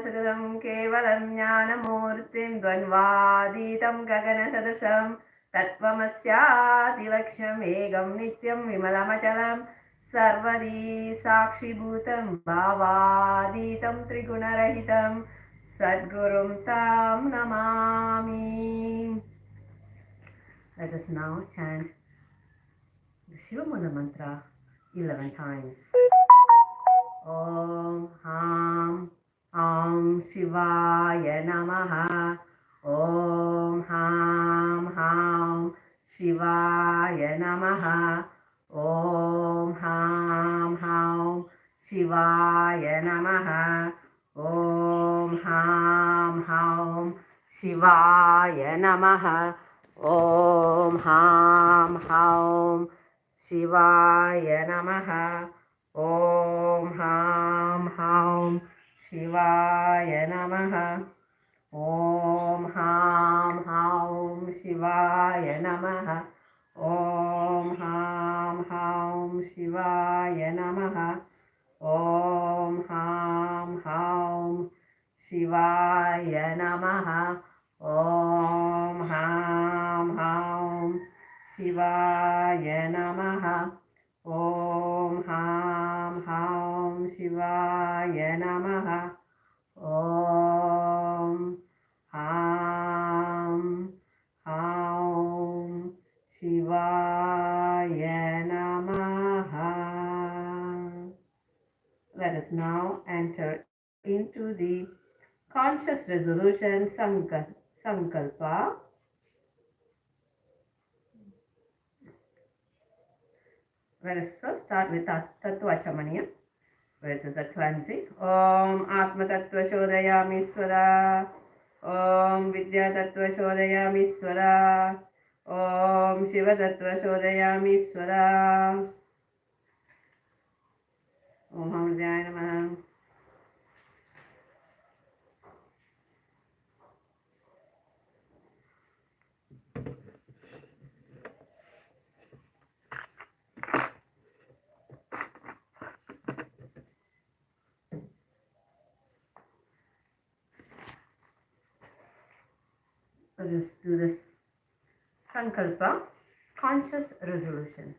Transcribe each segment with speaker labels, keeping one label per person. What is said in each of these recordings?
Speaker 1: सुगतं केवलं ज्ञानमूर्तिं द्वन्द्वातीतं गगनसदृशं तत्त्वमस्यादिलक्ष्यमेकं नित्यं विमलमचलं सर्वदी साक्षिभूतं भावातीतं त्रिगुणरहितं सद्गुरुं तं Namami. Let us now chant the Shivamula mantra 11 times. Om Ham Om Shivaya Namaha. Om Ham Ham Shivaya Namaha. Om Ham Ham Shivaya Namaha. Om Ham Ham Shivaya Namaha. Om Ham Ham Shivaya Namaha. Om Ham Ham Shivaya Namaha. Om Ham Ham Shivaya Namaha. Om Ham Ham Shivaya Namaha. Om Ham Ham Shivaya Namaha. Om Ham Ham Shivaya Namaha. Om Ham Ham Shivaya Namaha. Om Ham Ham Shivaya Namaha. Let us now enter into the conscious resolution Sankalpa. Let us first start with Tattva Chamaniyam, which is the cleansing. Om Atma Tattva Shodayami Swara. Om Vidya Tattva Shodayami Swara. Om Shiva Tattva Shodayami Swara. Om Hamdhyaya Namaha. Let us do this Sankalpa, conscious resolution.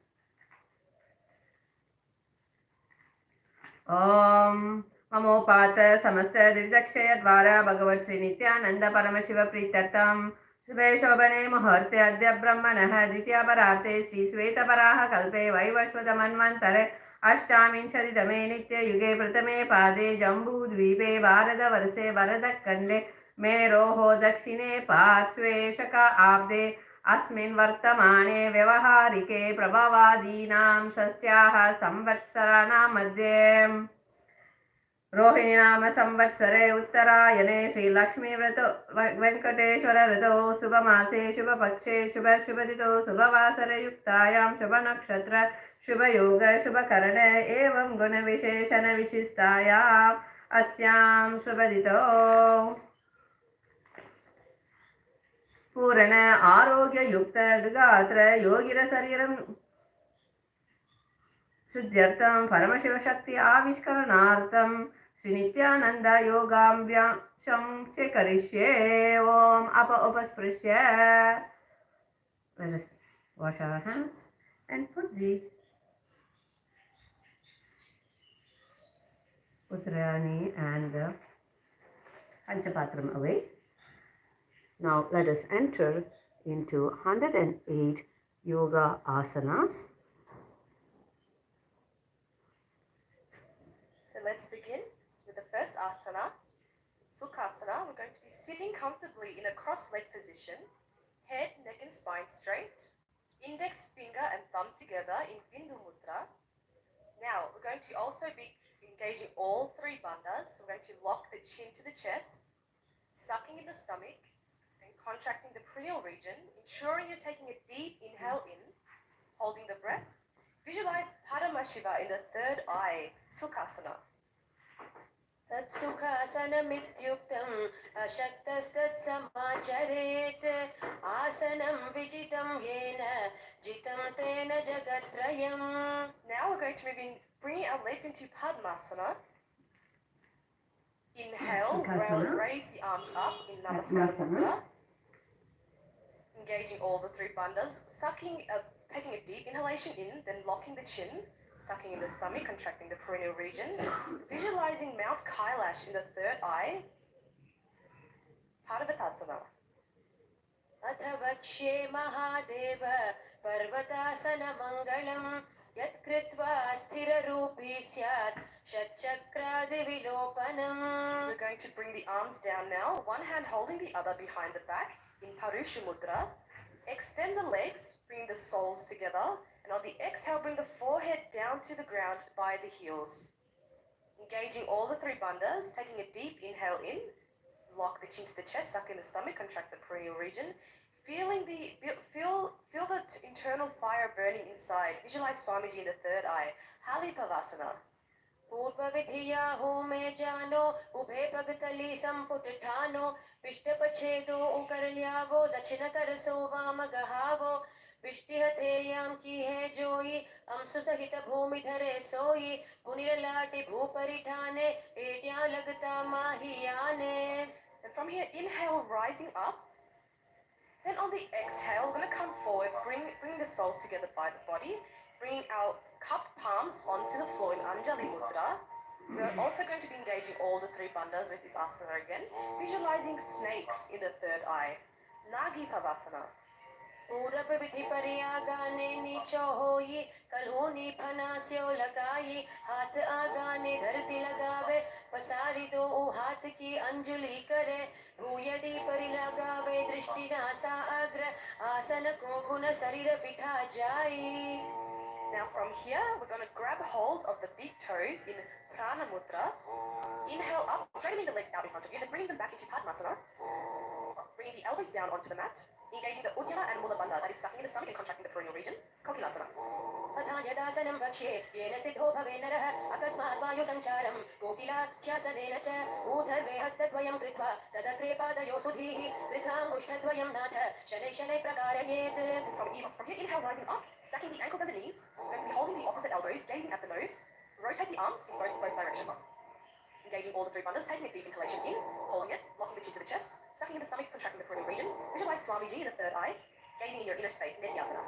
Speaker 1: Om Mamopata Samasta Dirdakshaya Dvara Bhagavat Sri Nithyananda Paramashiva Pritartam Shubhe Shobhane Muhurte Adya Brahmanaha Dvitya Bharate Sri Sweta Paraha Kalpe Vaivashvata Manvantare Ashtaminshaditame Nitya Yuge Pratame Pade Jambu Dvipe Bharada Varse Bharadakande मेरोहो दक्षिणे पार्श्वे शका आब्दे अस्मिन् वर्तमाने व्यवहारिके प्रभवादीनां सस्याः संवत्सराणां मध्ये रोहिणी नाम संवत्सरे उत्तरायणे श्रीलक्ष्मी व्रतो वेंकटेश्वर ऋतो शुभमासे शुभपक्षे शुभतिथौ शुभवासरे युक्तायां शुभनक्षत्र शुभयोग शुभकरणे एवं गुणविशेषण विशिष्टायाम् अस्यां शुभतिथौ पूर्ण आरोग्य युक्त दृगात्र योगिर शरीरं शुद्ध्यर्थं परमशिव शक्ति आविष्करणार्थं श्री नित्यानंद योगाभ्यासं च करिष्ये. ओम उपस्पृश्य. Let us wash our hands and put the Uttarani and the Panchapatram away. Now let us enter into 108 yoga asanas.
Speaker 2: So let's begin with the first asana, Sukhasana. We're going to be sitting comfortably in a cross-legged position, head, neck and spine straight, index finger and thumb together in Bindu Mudra. Now we're going to also be engaging all three bandhas. So we're going to lock the chin to the chest, sucking in the stomach, contracting the perineal region, ensuring you're taking a deep inhale in, holding the breath. Visualize Paramashiva in the third eye, Sukhasana.
Speaker 3: Tatsukhasanamityuktam ashaktastat-samacharet asanam vijitam yena jitam tena jagatrayam.
Speaker 2: Now we're going to bring our legs into Padmasana. Inhale,
Speaker 1: Sukhasana.
Speaker 2: raise the arms up in Namaskar
Speaker 1: Padmasana.
Speaker 2: Mudra. Engaging all the three bandhas, taking a deep inhalation in, then locking the chin, sucking in the stomach, contracting the perineal region, visualizing Mount Kailash in the third eye, Parvatasana.
Speaker 3: अथ वक्ष्ये महादेव पर्वतासनमङ्गलम् यत्कृत्वा स्थिररूपी स्यात् षट्चक्रादिविलोपनम्.
Speaker 2: We're going to bring the arms down now, one hand holding the other behind the back in Parusha Mudra. Extend the legs, bring the soles together, and on the exhale, bring the forehead down to the ground by the heels. Engaging all the three bandhas, taking a deep inhale in, lock the chin to the chest, suck in the stomach, contract the perineal region. Feel the internal fire burning inside. Visualize Swamiji in the third eye. Halipavasana.
Speaker 3: पूर्वविधिया होमे जानो उभे पगतली संपुटठानो पिष्टपछेदो उकरल्यावो दक्षिणकरसो वामगहावो विष्टिहथेयां की है जोई अंशु सहित भूमि धरे सोई पुनिरलाटि भूपरिठाने एट्या लगता माहियाने.
Speaker 2: And from here, inhale, rising up. Then on the exhale, we're going to come forward, bring the soles together by the body, bring our cupped palms onto the floor in Anjali Mudra. We're also going to be engaging all the three bandhas with this asana again, visualizing snakes in the third eye. Nagi Pavasana.
Speaker 3: पूरब विधि परियागाने नीचो होई कलहोनी फनास्यो लगाई हाथ आगाने धरती लगावे पसारी दो हाथ की अंजुलि करे भूयदी परि लगावे दृष्टि नासा अग्र आसन को गुण शरीर बिठा जाई.
Speaker 2: Now from here, we're going to grab hold of the big toes in Prana Mudra. Inhale up, straightening the legs out in front of you, then bringing them back into Padmasana. Bringing the elbows down onto the mat. Engaging the Uddiyana and Mula Bandha, that is sucking in the stomach and contracting the perineal region. Kokilasana.
Speaker 3: अथान्यदासनं वक्ष्ये येन सिद्धो भवे नरः अकस्मात् वायुसञ्चारं कोकिलाख्यासनेन च ऊर्ध्वे हस्तद्वयं कृत्वा तदग्रे पादयोः सुधीः वृथाङ्गुष्ठद्वयं नाथ शनैः शनैः प्रकारयेत्.
Speaker 2: From here, inhale, rising up, stacking the ankles and the knees. Going to be holding the opposite elbows, gazing at the nose. Rotate the arms in both directions. Engaging all the three bandhas, taking a deep inhalation in, holding it, locking the chin to the chest, sucking in the stomach, contracting the perineal region. Visualize Swamiji in the third eye, gazing in your inner space, Nithyasana.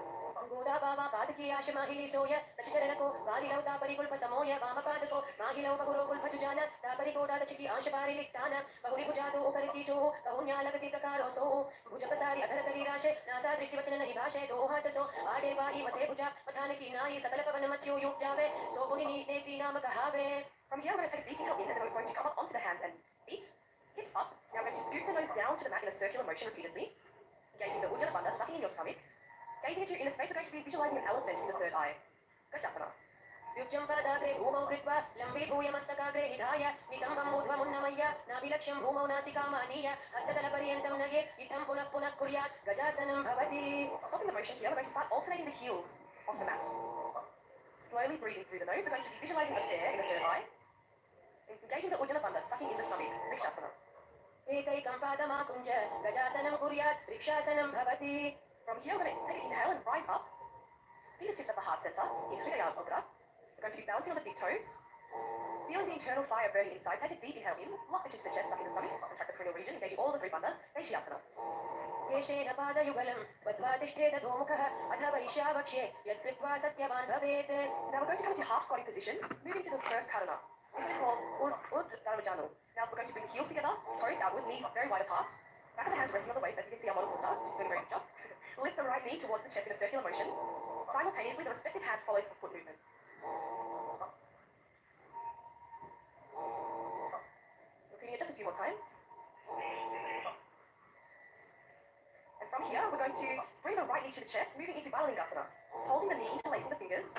Speaker 3: गोड़ा बाबा पाद की आश माहिली सोय दच चरण को वालिलौ तापरि कुल्प समोय वाम पाद को माहिलौ बहुरो कुल्प जुजान तापरि गोड़ा दच की आश पारि लिट्टान बहुनि भुजातो ऊपर की जो कहून्या लगति प्रकारो सो भुज पसारी अधर करी राशे नासा दृष्टि वचन नहीं भाषे दो हाथ सो आडे वाई मथे भुजा पठान की नाई सकल पवन मथ्यो युग जावे सो पुनि नीति नाम कहावे.
Speaker 2: From here, we're going to take a deep inhale in, and then we're going to come up onto the hands and feet, hips up. Now we're going to scoop the nose down to the mat in a circular motion repeatedly, engaging the Uddiyana Bandha, sucking in your stomach. Gazing into your inner space, we're going to be visualizing an elephant in the third eye. Gajasana.
Speaker 3: युक्तं पादाग्रे भूमौ कृत्वा लम्बीभूय मस्तकाग्रे निधाय नितम्बं ऊर्ध्वमुन्नमय्य नाभिलक्ष्यं भूमौ नासिकामानीय हस्ततलपर्यन्तं नये इत्थं पुनः पुनः कुर्यात् गजासनं भवति.
Speaker 2: Stopping the motion here, we're going to start alternating the heels off the mat. Slowly breathing through the nose, we're going to be visualizing a bear in the third eye. Engaging the Uddiyana Bandha, sucking in the stomach. Vrikshasana.
Speaker 3: एकैकं पादमाकुञ्ज गजासनं कुर्यात् वृक्षासनं भवति.
Speaker 2: From here, we're going to take an inhale and rise up. Fingertips at the heart center in Hridaya Mudra. We're going to be bouncing on the big toes. Feeling the internal fire burning inside. Take a deep inhale in. Lock the chin to the chest, suck in the stomach. Contract the perineal region. Engaging all the three bandhas. Vaishyasana.
Speaker 3: केशेन पादयुगलं बद्ध्वा तिष्ठेत अधोमुखः अथ वैश्यावक्ष्ये यत्कृत्वा सत्यवान् भवेत्.
Speaker 2: Now we're going to come to half squatting position. Moving to the first karana. This is called Uddiyana. Now we're going to bring the heels together, toes outward, knees very wide apart. Back of the hands resting on the waist, as you can see our model Mudra. She's doing a great job. Lift the right knee towards the chest in a circular motion. Simultaneously, the respective hand follows the foot movement. Repeating it just a few more times. And from here, we're going to bring the right knee to the chest, moving into Balalingasana. Holding the knee, interlacing the fingers.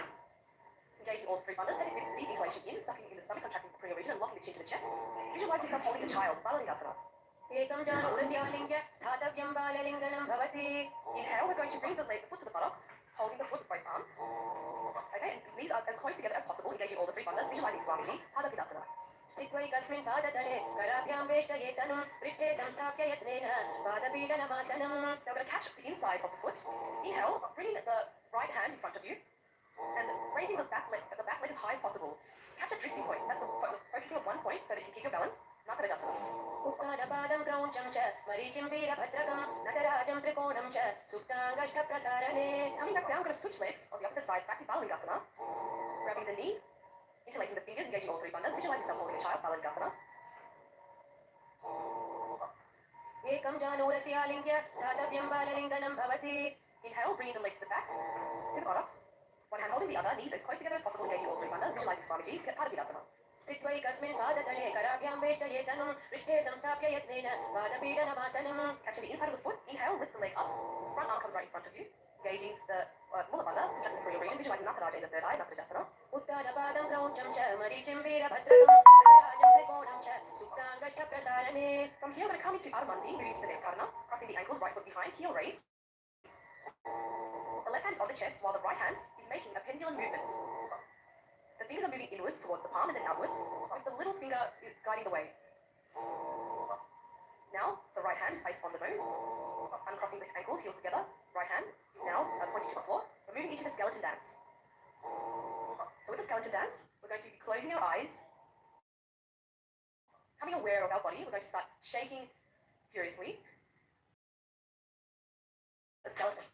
Speaker 2: Engaging all three bandhas, taking a deep inhalation in, sucking in the stomach, contracting the perineal region, and locking the chin to the chest. Visualize yourself holding a child, Balalingasana.
Speaker 3: एकं जानुरस्यालिङ्ग्य स्थातव्यं बाललिङ्गनं भवति.
Speaker 2: Inhale, we're going to bring the foot to the buttocks, holding the foot with both arms. Okay, and knees are as close together as possible, engaging all the three bandhas, visualizing Swamiji, Padapidasana.
Speaker 3: स्थित्वैकस्मिन् पादतले कराभ्यां वेष्टये तनुं पृष्ठे संस्थाप्य यत्नेन पादपीडनमासनं.
Speaker 2: Now we're going to catch the inside of the foot. Inhale, bringing the right hand in front of you, and raising the back leg as high as possible. Catch a drifting point. That's the focusing on one point so that you can keep your balance. Natarajasana.
Speaker 3: उत्तानपादं क्रौञ्चं च मरीचिं वीरभद्रकं नटराजं त्रिकोणं च सुप्ताङ्गष्ठप्रसारणे.
Speaker 2: Coming back down, we're going to switch legs on the opposite side, back to Baladikasana. Grabbing the knee, interlacing the fingers, engaging all three bandhas. Visualize yourself holding a child, Baladikasana.
Speaker 3: एकं जानुरस्य आलिङ्ग्य स्थातव्यं बाललिङ्गनं भवति.
Speaker 2: Inhale, bringing the leg to the back, to the buttocks. One hand holding the other, knees as close together as possible, engaging all three bandhas. Visualizing Swamiji, Padapidasana.
Speaker 3: स्थित्वैकस्मिन् पादतले कराभ्यां वेष्टये तनुं पृष्ठे संस्थाप्य यत्नेन पादपीडनमासनं.
Speaker 2: Catching the inside of the foot, inhale, lift the leg up. Front arm comes right in front of you, engaging the Mula Bandha, contracting the cranial region. Visualizing Nataraja in the third eye, Natarajasana.
Speaker 3: उत्तानपादं क्रौञ्चं च मरीचिं वीरभद्रकं नटराजं त्रिकोणं च सुप्ताङ्गष्ठप्रसारणे.
Speaker 2: From here, we're going to come into Ardhamandi, moving to the next Karana, crossing the ankles, right foot behind, heel raise. The left hand is on the chest, while the right hand is making a pendulum movement. The fingers are moving inwards towards the palm and then outwards, with the little finger guiding the way. Now, the right hand is placed on the nose, uncrossing the ankles, heels together. Right hand is now pointing to the floor. We're moving into the skeleton dance. So with the skeleton dance, we're going to be closing our eyes, becoming aware of our body. We're going to start shaking furiously. The skeleton.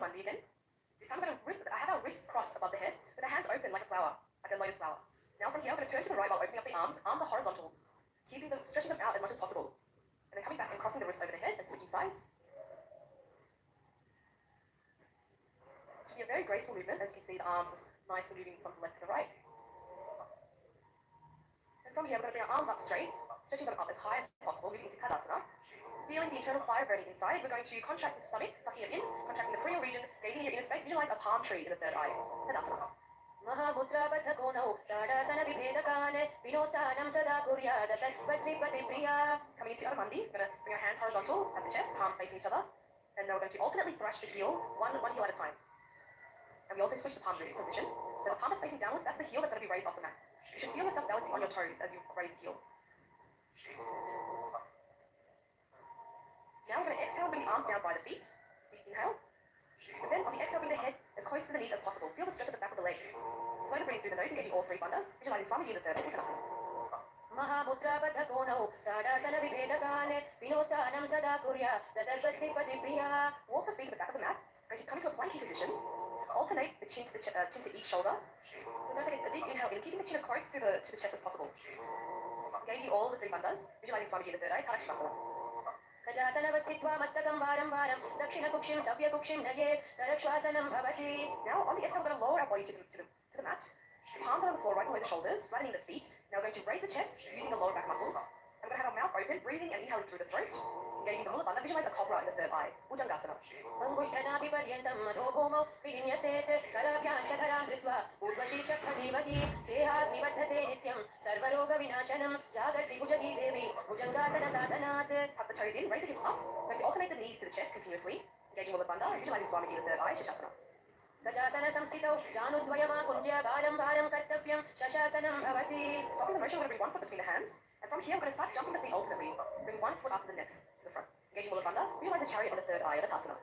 Speaker 2: Again. This time I'm going to I have our wrists crossed above the head, with the hands open like a flower, like a lotus flower. Now from here, I'm going to turn to the right while opening up the arms. Arms are horizontal, stretching them out as much as possible. And then coming back and crossing the wrists over the head and switching sides. It should be a very graceful movement, as you can see the arms is nicely moving from the left to the right. And from here, we're going to bring our arms up straight, stretching them up as high as possible, moving into KAILASA. Feeling the internal fire burning inside, we're going to contract the stomach, sucking it in, contracting the cranial region, gazing in your inner space, visualize a palm tree in the third eye. Tadasana.
Speaker 3: महामुद्राबद्धकोणौ ताडासनविभेदकान् विनोत्तानं सदा कुर्यात् तत्पत्रिपतिप्रिया.
Speaker 2: Coming into Ardhamandi, we're going to bring our hands horizontal at the chest, palms facing each other. And now we're going to alternately thrash the heel, one heel at a time. And we also switch the palms in position. So the palm that's facing downwards, that's the heel that's going to be raised off the mat. You should feel yourself balancing on your toes as you raise the heel. Now we're going to exhale, bring the arms down by the feet. Deep inhale. And then on the exhale, bring the head as close to the knees as possible. Feel the stretch at the back of the legs. Slowly breathing through the nose, engaging all three bandhas. Visualizing Swamiji in the third eye, Uttanasana.
Speaker 3: महामुद्राबद्धकोणौ ताडासनविभेदकान् विनोत्तानं सदा कुर्यात् तत्पत्रिपतिप्रिया.
Speaker 2: Walk the feet to the back of the mat. Going to come into a planking position. Alternate the chin to each shoulder. We're going to take a deep inhale in, keeping the chin as close to the chest as possible. Engaging all the three bandhas. Visualizing Swamiji in the third eye, Paramashivoham.
Speaker 3: गजासनवस्थित्वा मस्तकं वारं वारं दक्षिणकुक्षिं सव्यकुक्षिं नयेत् तरक्श्वासनं भवति.
Speaker 2: Now on the exhale, we're going to lower our body to the mat. Palms are on the floor right below the shoulders, flattening the feet. Now we're going to raise the chest using the lower back muscles. And we're going to have our mouth open, breathing and inhaling through the throat. Engaging the Mula Bandha. Visualize a cobra in the third eye. Bhujangasana.
Speaker 3: अङ्गुष्ठनाभिपर्यन्तं मधोभूमौ विन्यसेत् कराभ्यां च धरां धृत्वा ऊर्ध्वशीर्षस्थधीमहि देहात् निबद्धते नित्यं सर्वरोगविनाशनं जागर्तिभुजगी देवी भुजङ्गासनसाधनात्.
Speaker 2: Tuck the toes in, raise the hips up. We're going to alternate the knees to the chest continuously. Engaging Mula Bandha. Visualizing Swamiji in the third eye, Shashasana.
Speaker 3: गजासनसंस्थितौ जानुद्वयमाकुञ्ज्य वारं वारं कर्तव्यं शशासनं भवति.
Speaker 2: Stopping the motion, we're going to bring one foot between the hands. And from here, we're going to start jumping the feet alternately. Bring one foot after the next to the front. Engaging Mula Bandha. Visualize a chariot on the third eye, Adapasana.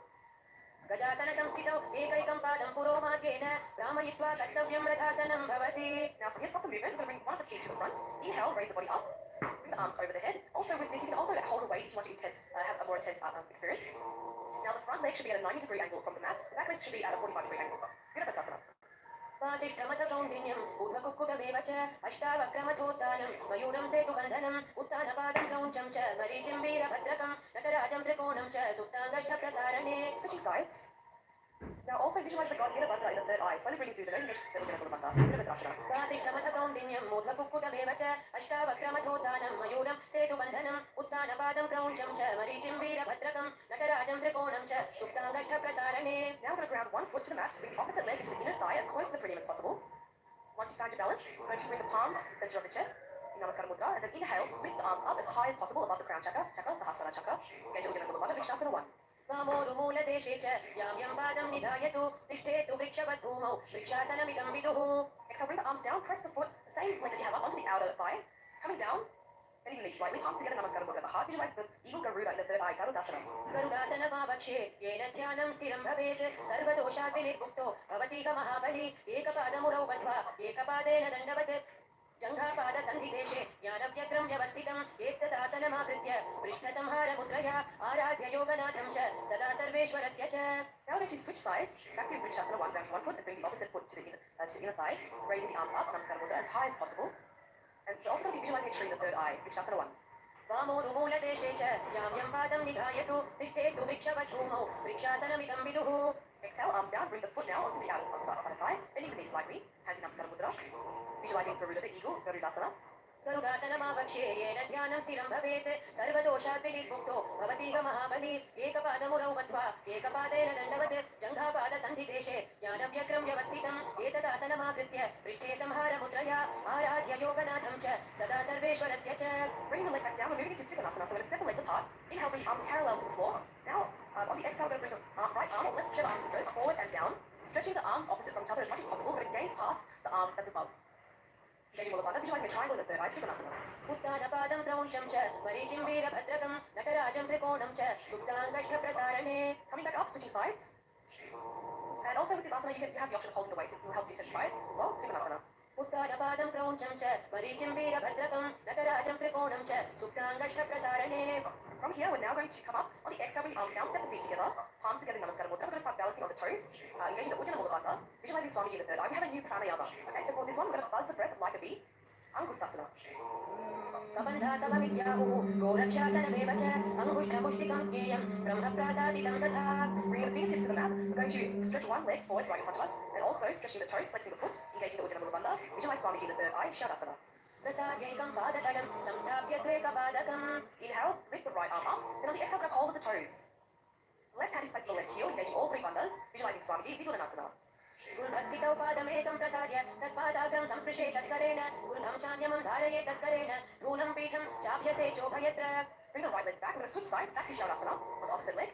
Speaker 3: गजासनसंस्थितौ एकैकं पादं पुरोमार्गेण भ्रामयित्वा कर्तव्यं रथासनं भवति.
Speaker 2: Now from here, stop the movement. We're going to bring one of the feet to the front. Inhale, raise the body up. the arms over the head. Also with this, you can also hold the weight if you want to have a more intense experience. Now the front leg should be at a 90-degree angle from the mat. The back leg should be at a 45-degree angle. Virabhadrasana.
Speaker 3: वासिष्ठमथ कौण्डिन्यम् ऊर्ध्वकुक्कुटमेव च अष्टावक्रमथोत्तानं मयूरं सेतुबन्धनम् उत्तानपादं क्रौञ्चं च मरीचिं वीरभद्रकं नटराजं त्रिकोणं च सुप्ताङ्गष्ठप्रसारणे.
Speaker 2: Switching sides. Now also visualize the god Virabhadra in the third eye. Slowly bring it through the nose and get the Virabhadra. Virabhadrasana.
Speaker 3: वासिष्ठमथ कौण्डिन्यम् ऊर्ध्वकुक्कुटमेव च अष्टावक्रमथोत्तानं मयूरं सेतुबन्धनम् उत्तानपादं क्रौञ्चं च मरीचिं वीरभद्रकं नटराजं त्रिकोणं च सुप्ताङ्गष्ठप्रसारणे.
Speaker 2: Now we're going to ground one foot to the mat, bring the opposite leg into the inner thigh as close to the perineum as possible. Once you've found your balance, you're going to bring the palms to the center of the chest, in Namaskara Mudra, and then inhale, lift the arms up as high as possible above the crown chakra, Sahasrara chakra. Engage the Uddiyana Mula Vrikshasana 1.
Speaker 3: वामोरुमूलदेशे च यां यं पादं निधायतु तिष्ठेतु वृक्षवद्भूमौ वृक्षासनमिदं विदुः.
Speaker 2: Exhale, bring the arms down, press the foot, the same leg that you have up onto the outer thigh. Coming down, bending the knees slightly, palms together, Namaskara Mudra. The heart, visualize the eagle Garuda in the third eye, Garudasana.
Speaker 3: गरुडासनमावक्षे येन ध्यानं स्थिरं भवेत् सर्वदोषात् विनिर्मुक्तो भवतीह महाबली. एकपादमुरौ बद्ध्वा एकपादेन दण्डवत् जङ्घापादसन्धिदेशे ज्ञानव्यग्रं व्यवस्थितम् एतदासनमाकृत्य पृष्ठसंहारमुद्रया आराध्य योगनाथं च सदा सर्वेश्वरस्य च.
Speaker 2: Now we're going to switch sides, back to Vrikshasana 1, ground one foot, and bring the opposite foot to the inner thigh, raising the arms up, Namaskara Mudra, as high as possible. And we're also going to be visualizing extreme the third eye, Vrikshasana 1.
Speaker 3: वामोरुमूलदेशे च यां यं पादं निधायतु तिष्ठेतु वृक्षवद्भूमौ वृक्षासनमिदं विदुः.
Speaker 2: Exhale, arms down, bring the foot now onto the outer thigh, bending the knees slightly, hands in Namaskara Mudra. Visualizing Garuda, the eagle, Garudasana.
Speaker 3: गरुडासनमावक्षे येन ध्यानं स्थिरं भवेत् सर्वदोषात् विनिर्मुक्तो भवतीह महाबली. एकपादमुरौ बद्ध्वा एकपादेन दण्डवत् जङ्घापादसन्धिदेशे ज्ञानव्यग्रं व्यवस्थितम् एतदासनमाकृत्य पृष्ठे संहारमुद्रया आराध्य योगनाथं च सदा सर्वेश्वरस्य च.
Speaker 2: Bring the leg back down, we're moving into Trikonasana, so we're going to step the legs apart. Inhale, bring the arms parallel to the floor. Now, on the exhale, we're going to bring the right arm or left whichever arm you go forward and down, stretching the arms opposite from each other as much as possible. We're going to gaze past the arm that's above. Visualizing a triangle in the third eye, Trikonasana.
Speaker 3: उत्तानपादं क्रौञ्चं च मरीचिं वीरभद्रकं नटराजं त्रिकोणं च सुप्ताङ्गष्ठप्रसारणे.
Speaker 2: Coming back up, switching sides. And also with this asana, you have the option of holding the weight. It will help you intensify it as well. Trikonasana.
Speaker 3: उत्तानपादं क्रौञ्चं च मरीचिं वीरभद्रकं नटराजं त्रिकोणं च सुप्ताङ्गष्ठप्रसारणे.
Speaker 2: From here, we're now going to come up. On the exhale, bring the arms down, step the feet together, palms together in Namaskara Mudra. We're going to start balancing on the toes, engaging the Uddiyana Mula, visualizing Swamiji in the third eye. We have a new pranayama. Okay, so for this one, we're going to buzz the breath like a bee. Angustasana.
Speaker 3: कबन्धासमविद्याहुः गोरक्षासनमेव च अङ्गुष्ठमुष्टिकं ज्ञेयं ब्रह्मप्रासादितं तथा.
Speaker 2: Bringing the fingertips to the mat, we're going to stretch one leg forward right in front of us, and also stretching the toes, flexing the foot, engaging the Uddiyana Mula. Visualize Swamiji in the third eye, Shavasana.
Speaker 3: प्रसाद्यैकं पादतलं संस्थाप्य द्वैकपादकम्.
Speaker 2: Inhale, lift the right arm up, then on the exhale, grab hold of the toes. The left hand is placed on the left heel, engaging all three bandhas, visualizing Swamiji, Vidulanasana.
Speaker 3: गुरुस्थितौ पादमेकं प्रसाद्य तत्पादाग्रं संस्पृशे तत्करेण ऊर्ध्वं चान्यमं धारये तत्करेण धूनं पीठं चाभ्यसे चोभयत्र.
Speaker 2: Bring the right leg back. We're going to switch sides, back to Shavasana on the opposite leg.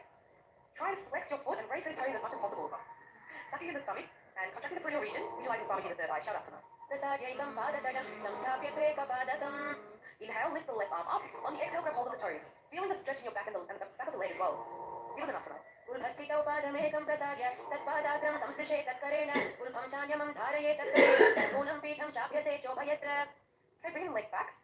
Speaker 2: Try and flex your foot and raise those toes as much as possible. Sucking in the stomach and contracting the perineal region, visualizing Swamiji in the third eye, Shavasana.
Speaker 3: प्रसाद्यैकं पादतलं संस्थाप्य द्वैकपादकम्.
Speaker 2: Inhale, lift the left arm up. On the exhale, grab hold of the toes. Feeling the stretch in your back and the back of the leg as well. Vidulanasana.
Speaker 3: ऊर्ध्वस्थितौ पादमेकं प्रसाद्य तत्पादाग्रं संस्पृशे तत्करेण ऊर्ध्वं चान्यमं धारये तत्करेण धूनं पीठं चाभ्यसे चोभयत्र.
Speaker 2: Okay, bring the leg back.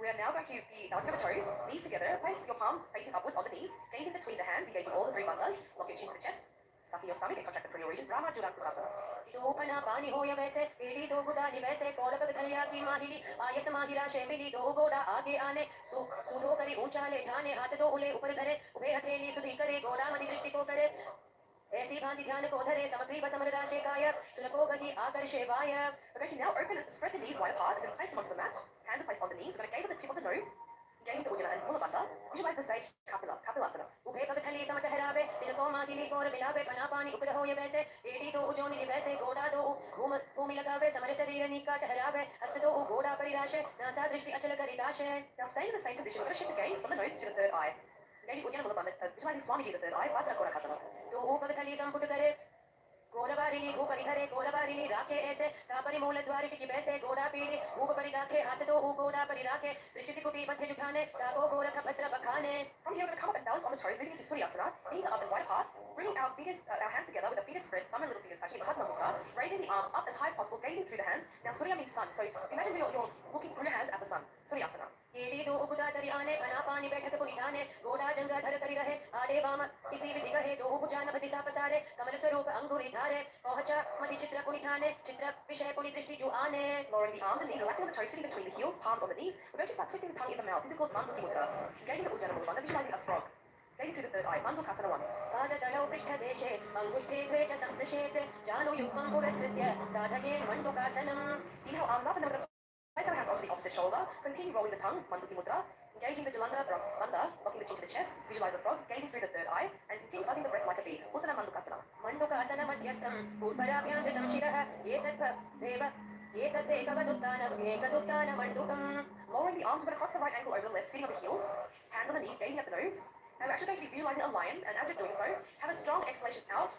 Speaker 2: We are now going to be balancing on the toes, knees together. Place your palms facing upwards on the knees, gazing between the hands, engaging all the three bandhas. Lock your chin to the chest, sucking your stomach and contract the perineal region. Brahma Judankusasana.
Speaker 3: दोपना पानी होय वैसे एड़ी दो गुदा निवैसे कौरव गथलिया की माहिली आयस माहिरा शेमिली दो गोड़ा आगे आने सुधो करे ऊंचा ले ठाने हाथ दो उले ऊपर धरे उभे हथेली सुधी करे गोड़ा मधि दृष्टि को करे ऐसी भांति ध्यान को धरे समग्रीव समरराशे काय सुनको गति आकर्षे वाय.
Speaker 2: We're going to now spread the knees wide apart. We're going to place them onto the mat. Hands are placed on the knees. We're going to gaze at the tip of the nose, engaging the Uddiyana and Mula Bandha. Visualize the sage Kapilasana.
Speaker 3: उभे पगथली समटहरावे तिलको माहिली core मिलावे पना पानी ऊपर होय वैसे एड़ी दो उजोनी निवैसे गोड़ा दो भूमि लगावे समर शरीर नीका ठहरावे हस्त दो गोड़ा परिराशे नासा दृष्टि अचल करिदाशे.
Speaker 2: Now staying in the same position, we're going to shift the gaze from the nose to the third eye. Engaging Uddiyana Mula Bandha, visualizing Swamiji in the third eye, Bhadrakorakasana.
Speaker 3: तो पगथली संपुट करे गोरवारिनी भूपरि धरे गोरवारिनी राखे ऐसे तापरि मूल द्वारि टिकी बैसे गोड़ा पीड़े ऊप परि राखे हाथ दो गोड़ा परि राखे दृष्टि कुटी मध्य जुठाने ताको गोरख भद्र बखाने.
Speaker 2: From here, we're going to come up and balance on the toes, moving into Suryasana. Knees are up and wide apart, bringing our hands together with the fingers spread, thumb and little fingers touching, Mahatma Mukha, raising the arms up as high as possible, gazing through the hands. Now, Surya means sun, so imagine your looking through your hands at the sun. Suryasana.
Speaker 3: एड़ी दो उबुदा तरी आने खना पानी बैठक को निठाने घोड़ा जंगा धर करी रहे आड़े वाम इसी विधि कहे दो उबुजा नभ दिशा पसारे कमल स्वरूप अंगुरी धारे पहुंचा मति चित्र को निठाने चित्र विषय को दृष्टि जो आने.
Speaker 2: Lowering the arms and knees, relaxing on the toes, sitting between the heels, palms on the knees. We're going to start twisting the tongue in the mouth. This is called Mandukhi Mudra. Engaging the Ujjana Mudra, visualizing a frog. Gazing through the third eye. Mandukasana 1.
Speaker 3: पादतलौ पृष्ठदेशे अङ्गुष्ठे द्वे च संस्पृशेत् जानु युग्मं पुरस्कृत्य साधये मण्डूकासनम्.
Speaker 2: Inhale, arms up, and then we're going to place our hands onto the opposite shoulder. Continue rolling the tongue, Mandukhi Mudra. Engaging the Jalanga Bandha, locking the chin to the chest. Visualize the frog, gazing through the third eye, and continue buzzing the breath like a bee. Uttara Mandukasana.
Speaker 3: Mandukasana मध्यस्थं पूर्वराभ्यां धृतं शिरः एतद्वेकवदुत्थान मण्डूकम्.
Speaker 2: Lowering the arms, we're going to cross the right ankle over the left, sitting on the heels. Hands on the knees, gazing at the nose. And we're actually going to be visualizing a lion, and as you're doing so, have a strong exhalation out,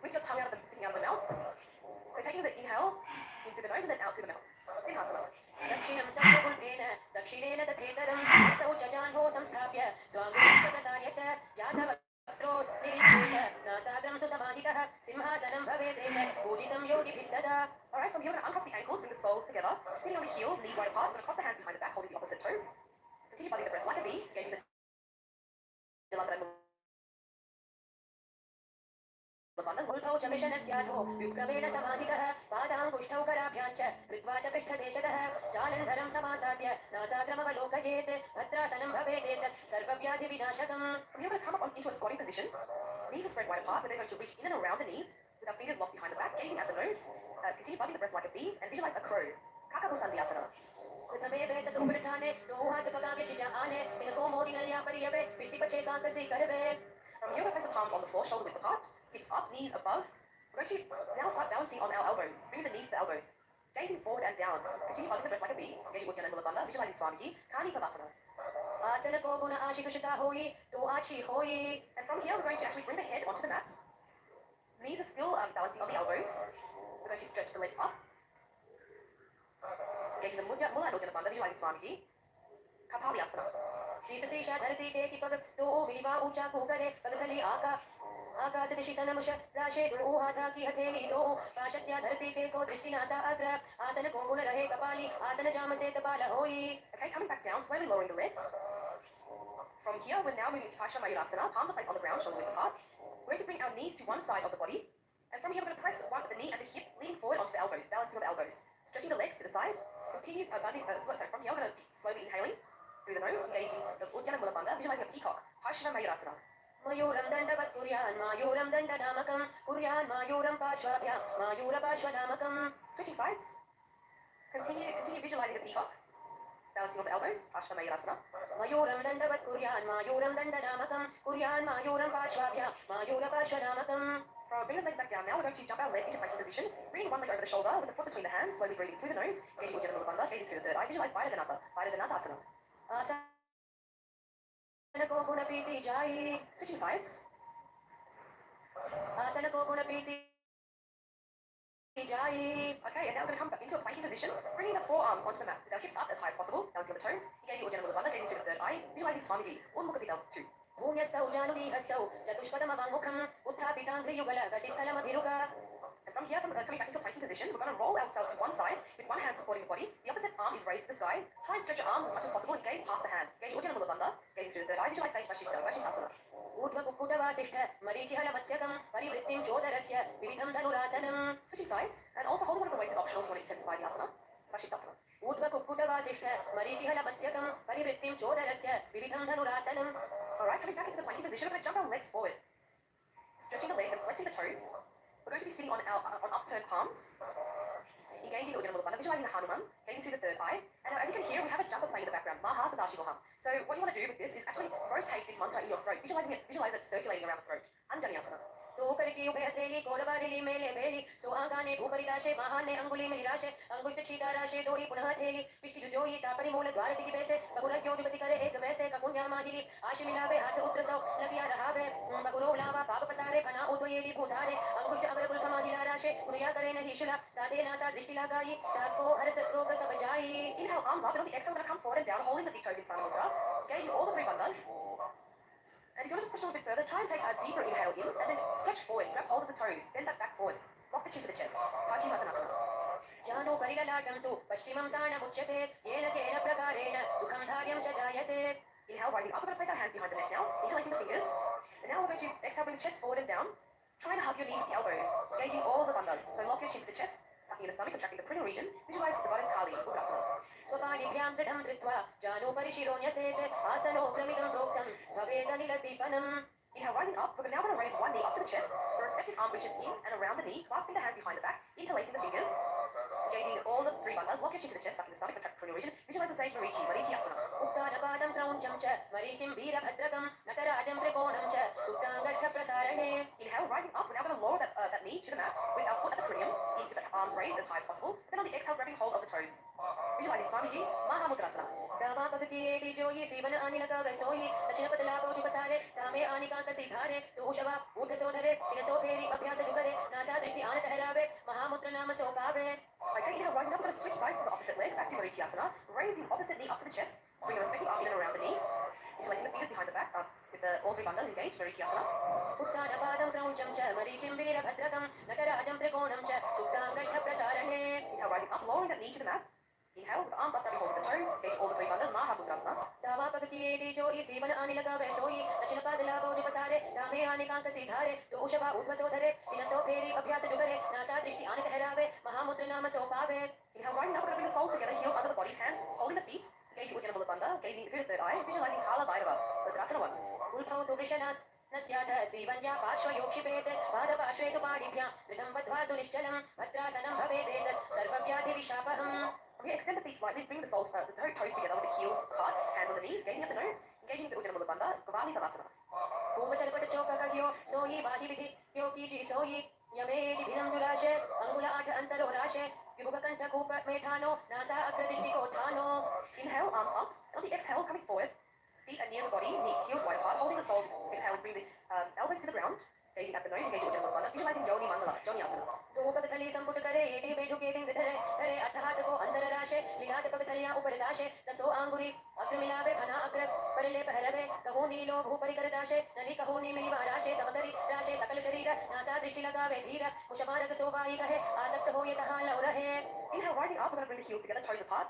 Speaker 2: with your tongue sticking out of the mouth. So taking the inhale in through the nose and then out through the mouth. Simhasana.
Speaker 3: दक्षिणं सर्वगुल्पेन दक्षिणेन तथेतरं हस्तौ च जाह्नौ संस्थाप्य स्वाङ्गुलीश्च प्रसार्य च यादवक्त्रो निरीक्षेत नासाग्रं सुसमाहितः सिंहासनं भवेदेत पूजितं योगिभिः सदा.
Speaker 2: Alright, from here we're going to uncross the ankles, bring the soles together, sitting on the heels, knees wide apart. We're going to cross the hands behind the back, holding the opposite toes. Continue buzzing the breath like a bee, engaging the
Speaker 3: उल्भौ च मिशनस्याथो व्युत्क्रमेण समाहितः पादाङ्गुष्ठौ कराभ्यां च कृत्वा च पृष्ठदेशतः जालन्धरं समासाद्य नासाग्रमवलोकयेत् भद्रासनं भवेदेतत् सर्वव्याधिविनाशकम्.
Speaker 2: From here we're going to come up into a squatting position. Knees are spread wide apart. We're then going to reach in and around the knees with our fingers locked behind the back, gazing at the nose. Continue buzzing the breath like a bee and visualize a crow. Kakabusandhyasana.
Speaker 3: प्रथमे बेसत उपरिठाने दो हाथ पकाके छिजा आने इनको मोड़ी नलिया परियवे पिष्टि पछे कांकसी करवे.
Speaker 2: From here we'll place the palms on the floor, shoulder width apart, hips up, knees above. We're going to now start balancing on our elbows, bringing the knees to the elbows. Gazing forward and down. Continue buzzing the breath like a bee, engaging Ujjana Mula Bandha, visualizing Swamiji, Kani Pavasana.
Speaker 3: आसन को गुण आशिकुशिता होई तो आची होई.
Speaker 2: And from here we're going to actually bring the head onto the mat. Knees are still balancing on the elbows. We're going to stretch the legs up. Engaging the Mula and Ujjana Bandha, visualizing Swamiji, Kapalyasana.
Speaker 3: शीश शीशा धरती टेकी पग तो मिलिवा ऊंचा कुकरे पगथली आकाश दिशि सनमुष राशे दो हाथा की हथेली दो पाशत्या धरती पे को दृष्टि नासा अग्र आसन को गुण रहे कपाली आसन जाम से तपाल होई.
Speaker 2: Okay, coming back down, slowly lowering the legs. From here, we're now moving to Parsvamayurasana. Palms are placed on the ground, shoulder width apart. We're going to bring our knees to one side of the body. And from here, we're going to press the knee and the hip, leaning forward onto the elbows, balancing on the elbows. Stretching the legs to the side. Continue buzzing, from here, we're going to be slowly inhaling through the nose, engaging the Ujjana Mula Bandha, visualizing a peacock. Parsvamayurasana.
Speaker 3: मयूरं दण्डवत् कुर्यान् मायूरं दण्डनामकं कुर्यान् मायूरं पार्श्वाभ्यां मायूरपार्श्वनामकं.
Speaker 2: Switching sides. Continue visualizing the peacock. Balancing on the elbows. Parsvamayurasana.
Speaker 3: मयूरं दण्डवत् कुर्यान् मायूरं दण्डनामकं कुर्यान् मायूरं पार्श्वाभ्यां मायूरपार्श्वनामकं.
Speaker 2: Bring the legs back down now. We're going to jump our legs into planking position, bringing one leg over the shoulder with the foot between the hands, slowly breathing through the nose, engaging Ujjana Mula Bandha, gazing through the third eye. Visualize Vajraganatha asana.
Speaker 3: आसन को गुण पीति जाई.
Speaker 2: Switching sides.
Speaker 3: आसन को गुण पीति जाई.
Speaker 2: Okay, and now we're going to come back into a planking position, bringing the forearms onto the mat with our hips up as high as possible, balancing on the toes, engaging Ujjana Mula Bandha, gazing through the third eye, visualizing Swamiji, Unmukha 2.
Speaker 3: भूम्यस्थौ जानुनीहस्थौ चतुष्पदमवाङ्मुखम् उत्थापिताङ्घ्रियुगल घटिस्थलमधिरुगा.
Speaker 2: And from here, coming back into a planking position, we're going to roll ourselves to one side with one hand supporting the body. The opposite arm is raised to the sky. Try and stretch your arms as much as possible and gaze past the hand. Engage Ujjana Mula Bandha, gazing through the third eye, visualize Sage Vashisthasana.
Speaker 3: ऊर्ध्वकुक्कुटवासिष्ठ मरीचिहलमत्स्यकं परिवृत्तिं चोदरस्य विविधं धनुरासनम्.
Speaker 2: Switching sides, and also holding one of the weights is optional if you want to intensify the asana. Vashisthasana.
Speaker 3: ऊर्ध्वकुक्कुटवासिष्ठ मरीचिहलमत्स्यकं परिवृत्तिं चोदरस्य विविधं धनुरासनम्.
Speaker 2: Alright, coming back into the planking position, we're going to jump our legs forward. Stretching the legs and flexing the toes. We're going to be sitting on upturned palms. Engaging the Ujjana Mula Bandha, visualizing the Hanuman, gazing through the third eye. And as you can hear, we have a japa playing in the background, Paramashivoham. So what you want to do with this is actually rotate this mantra in your throat, visualize it circulating around the throat. Anjali asana.
Speaker 3: तोकरकी उभयथेली कोलबारिली मेले बेली सुहागाने भूपरिदाशे महाने अंगुली मिलिराशे अंगुष्ठ छीदाराशे दोही पुनः थेली पिष्टि जुजोई तापरी मूल द्वार टिकी बैसे बगुरज्यो जुगति करे एक वैसे ककुन्या माहिली आशि मिलावे हाथ उत्रसौ लगिया रहावे बगुरो लावा पाप पसारे फना उद्वयेली भूधारे अंगुष्ठ अग्र कुल समाधिला राशे उरिया करे नहीं शुला साधे नासा दृष्टि लगाई ताको हर्ष रोग सब जाई.
Speaker 2: Inhale, arms up, and on the exhale, we're going to come forward and down, holding the big toes in front of the mudra, engaging all the three bandhas. And if you want to just push a little bit further, try and take a deeper inhale in, and then stretch forward, grab hold of the toes, bend that back forward, lock the chin to the chest. Paschimottanasana.
Speaker 3: जानो परिललाटं तु पश्चिमं ताणमुच्यते येन केन प्रकारेण सुखं धार्यं च जायते.
Speaker 2: Inhale, rising up. We're going to place our hands behind the neck now, interlacing the fingers. And now we're going to exhale, bring the chest forward and down. Try to hug your knees with the elbows, engaging all the bandhas. So lock your chin to the chest, sucking in the stomach, contracting the cranial region. Visualize the goddess Kali, Ugrasana.
Speaker 3: स्वपाणिभ्यां दृढं धृत्वा जानोपरि शिरो न्यसेत् आसनो प्रमिदं प्रोक्तं भवेदनिलदीपनम्.
Speaker 2: Inhale, rising up. We're now going to raise one knee up to the chest. The respective arm reaches in and around the knee, clasping the hands behind the back, interlacing the fingers. Engaging all the three bandhas. Lock your chin to the chest, sucking the stomach, contract the cranial region. Visualize the sage Marichi, Marichi Asana.
Speaker 3: उत्तानपादं क्रौञ्चं च मरीचिं वीरभद्रकं नटराजं त्रिकोणं च सुप्ताङ्गष्ठप्रसारणे.
Speaker 2: Inhale, rising up. We're now going to lower that knee to the mat with our foot at the cranium. Keep the arms raised as high as possible. Then on the exhale, grabbing hold of the toes. Visualizing Swamiji, Mahamudrasana.
Speaker 3: दावापगतिये जोयि सीवन आनिलका वैसोयि दक्षिणपतलापो जुपसारे तामे आनिकांत सिधारे दोषवा ऊर्धसोधरे तिरसोपेरि अभ्यास जुगरे NASA दृष्टि आन ठहरावे महामुद्र नाम सोपावे.
Speaker 2: Okay, inhale, rising up. We're going to switch sides to the opposite leg, back to Marichiasana. Raise the opposite knee up to the chest. Bring the respective arm in and around the knee. Interlacing the fingers behind the back with all three bandhas engaged, Marichiasana.
Speaker 3: उत्तानपादं क्रौञ्चं च मरीचिं वीरभद्रकं नटराजं त्रिकोणं च सुप्ताङ्गष्ठप्रसारणे.
Speaker 2: Inhale, rising up, lowering that knee to the mat. Inhale, with the arms up, grabbing hold of the toes. Engage all the three bandhas, Mahamudrasana.
Speaker 3: दावापगतिये जोयि सीवन आनिलका वैसोयि दक्षिणपतलापो जुपसारे तामे आनिकांत सिधारे दोषवा ऊर्ध्वसोधरे तिरसोपेरि अभ्यास जुगरे NASA दृष्टि आन ठहरावे महामुद्र नाम सोपावे.
Speaker 2: Inhale, rising up. We're going to bring the soles together, heels under the body, hands holding the feet. Engaging Uddiyana Mula Bandha, gazing through the third eye, visualizing Kala Bhairava. Udrasana 1.
Speaker 3: उल्फौ तु वृषणास् न स्यात् सीवन्या पार्श्वयोक्षिपेत् पादपार्श्वे तु पाणिभ्यां दृढं बद्ध्वा सुनिश्चलं भद्रासनं भवेदेतत् सर्वव्याधिविशापहम्.
Speaker 2: We're going to extend the feet slightly, bring the soles, the toes together with the heels apart, hands on the knees, gazing at the nose, engaging the Uddiyana Mula Bandha, Gavali Balasana.
Speaker 3: पूर्वचरपट चौककह्यो सोयि बाहिविधि यो कीचि सोयि यमेति भिनं जुराशे अंगुल आठ अंतरो राशे विमुखकण्ठ कूप मेठानो NASA अग्रदृष्टिकोठानो.
Speaker 2: Inhale, arms up. On the exhale, coming forward, feet are near the body, heels wide apart, holding the soles. Exhale, bring the elbows to the ground, gazing at the nose, engaging Uddiyana Mula Bandha, visualizing Yoni Mandala, Joni Asana.
Speaker 3: पगथली संपुट करे eighty बेठु केटिंग विधरे करे अर्थात को अंदर राशे लीलाट पगथलियां ऊपर दाशे दसो आंगुरी अग्र मिलावे फना अग्र परले पहरवे कहो नीलो भूपरि कर दाशे नली कहो नी मिली राशे समतरी राशे सकल शरीर नासा दृष्टि लगावे धीर कुशमारक सोवाई कहे आसक्त हो ये कहां लौ रहे.
Speaker 2: Inhale, rising up. We're going to bring the heels together, toes apart.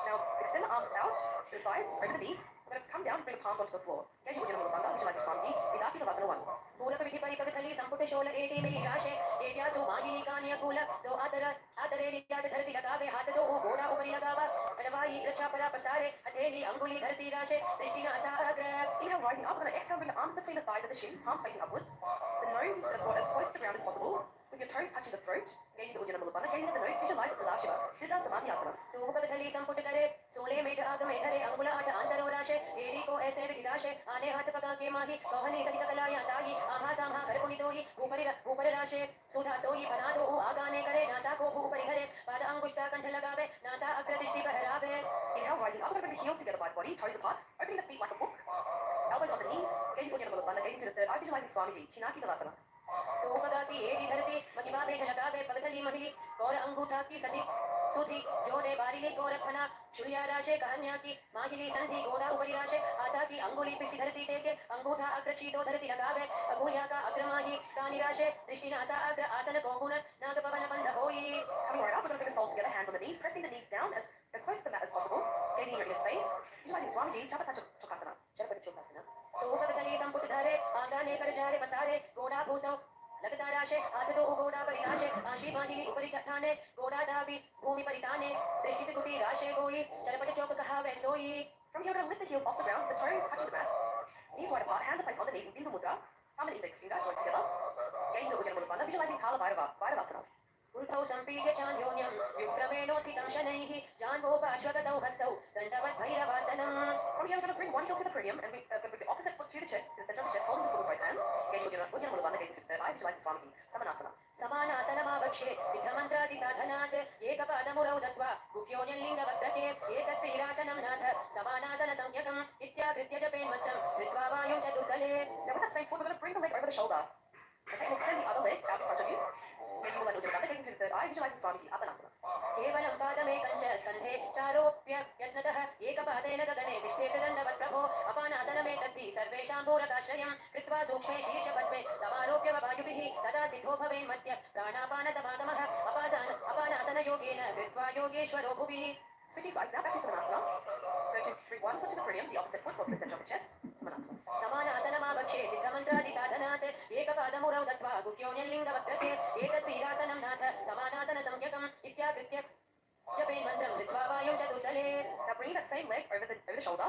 Speaker 2: Now, extend the arms out to the sides, over the knees. We're going to come down and bring the palms onto the floor. Engaging Uddiyana Mula Bandha, visualizing Swamiji, Vidaki Navasana 1.
Speaker 3: पूरक विधि परिपगथली संपुट शोल eighty मिली राशे एट्यासु मागिनी Kania cool दो आतरे लियाट धरती लगावे हाथ दो घोड़ा ऊपरी लगावा अडवाई रक्षा परा पसारे हथेली अंगुली धरती राशे दृष्टि नासा अग्र.
Speaker 2: Inhale, rising up. We're going to exhale, bring the arms between the thighs and the shin, palms facing upwards. The nose is brought as close to the ground as possible, with your toes touching the throat. Engaging the Uddiyana Mula Bandha, gazing at the nose, visualize Sadashiva, Siddha Samadhi Asana.
Speaker 3: तो पगथली संपुट करे सोले met आग में धरे अंगुल आठ अंतरो राशे एड़ी को ऐसे विदाशे आने हाथ पका के माही कहनी सहित कलाया ताई आहा सामहा कर पुनितोई ऊपर राशे सुधा सोई बना दो आगाने करे नासा को ऊपरी घरे पाद अंगुष्ठा कंठ लगावे नासा अग्र दृष्टि बहरावे.
Speaker 2: Inhale, rising up. We're going to bring the heels together by the body, toes apart, opening the feet like a book. Elbows on the knees, engaging Uddiyana Mula Bandha, gazing to the third eye, visualizing Swamiji, Chinaki Navasana.
Speaker 3: तो पगाती एड़ी धरती मगिबा बेठ लगावे पगथली महिली और अंगूठा की सदी सुधी जोड़े बारीली को रखना शुलिया राशे कहन्या की माहिली संधि घोड़ा ऊपरी राशे हाथा की अंगुली पिष्टि धरती टेके अंगूठा अग्र चीतो धरती लगावे अंगुलिया का अग्रमाही कानी राशे दृष्टि नासा अग्र आसन कोगुण नाग पवन बंध होई.
Speaker 2: Coming right up, we're going to bring the soles together, hands on the knees, pressing the knees down as close to the mat as possible, gazing in your inner space, visualizing Swamiji, Chapata Chokasana.
Speaker 3: Charpat चौकासना. तो पगथली संपुट धरे आगाने कर जारे बसारे घोड़ा भूसो लगता राशे हाथ दो घोड़ा परिराशे आशी माहिली ऊपरी ठाने घोड़ा दाबी भूमि परिताने दृष्टि टूटी राशे गोई चरपट चौक कहा वे सोई.
Speaker 2: From here, we're going to lift the heels off the ground, the toes touching the mat, knees wide apart, hands are placed on the knees in Bindu Mudra, thumb and index finger joined together, gazing the Uddiyana Mula Bandha, visualizing Kala Bhairava, Bhairavasana.
Speaker 3: उल्फौ संपीड्य चान्योन्यं विक्रमेणोत्थितं शनैः जान्वो पार्श्वगतौ हस्तौ दण्डवत् भैरवासनम्.
Speaker 2: From here, we're going to bring one heel to the cranium and we're going to bring the opposite foot to the chest, to the center of the chest, holding the foot with both hands, engaging Uddiyana Mula Bandha, gazing to the third eye, visualizing Swamiji, Samanasana.
Speaker 3: समानासनमावक्ष्ये सिद्धमन्त्रादिसाधनात् एकपादमुरौ दत्वा गुह्योऽन्यलिङ्गवक्त्रके एतद्वीरासनं नाथ समानासनसंज्ञकम् इत्याकृत्य जपेन्मन्त्रं धृत्वा वायुं च दुर्गले.
Speaker 2: Now with that same foot, we're going to bring the leg over the shoulder. Okay, and extend the other leg out in front of you. Engaging Uddiyana Mula Bandha, gazing to the third eye, visualizing Swamiji, Apanasana.
Speaker 3: केवलं पादमेकं च स्कन्धे चारोप्य यत्नतः एकपादेन गगने तिष्ठेत दण्डवत् प्रभो अपानासनमेतद्धि सर्वेषां पूरकाश्रयं कृत्वा सूक्ष्मे शीर्षपद्मे समारोप्य वायुभिः तदा सिद्धो भवेन्मत्य प्राणापानसमागमः अपानासनयोगेन कृत्वा योगेश्वरो भुवि.
Speaker 2: Switching sides now, back to Samanasana. Going to bring one foot to the perineum, the opposite foot goes to the center of the chest. Samanasana.
Speaker 3: समानासनमावक्षे सिद्धमन्त्रादिसाधनात् एकपादमुरौ दत्त्वा गुह्योऽन्यलिङ्गवक्त्रके एतद्वीरासनं नाथ समानासनसंज्ञकम् इत्याकृत्य जपेन्मन्त्रं कृत्वा वायुं चतुर्दले.
Speaker 2: Now bringing that same leg over the shoulder,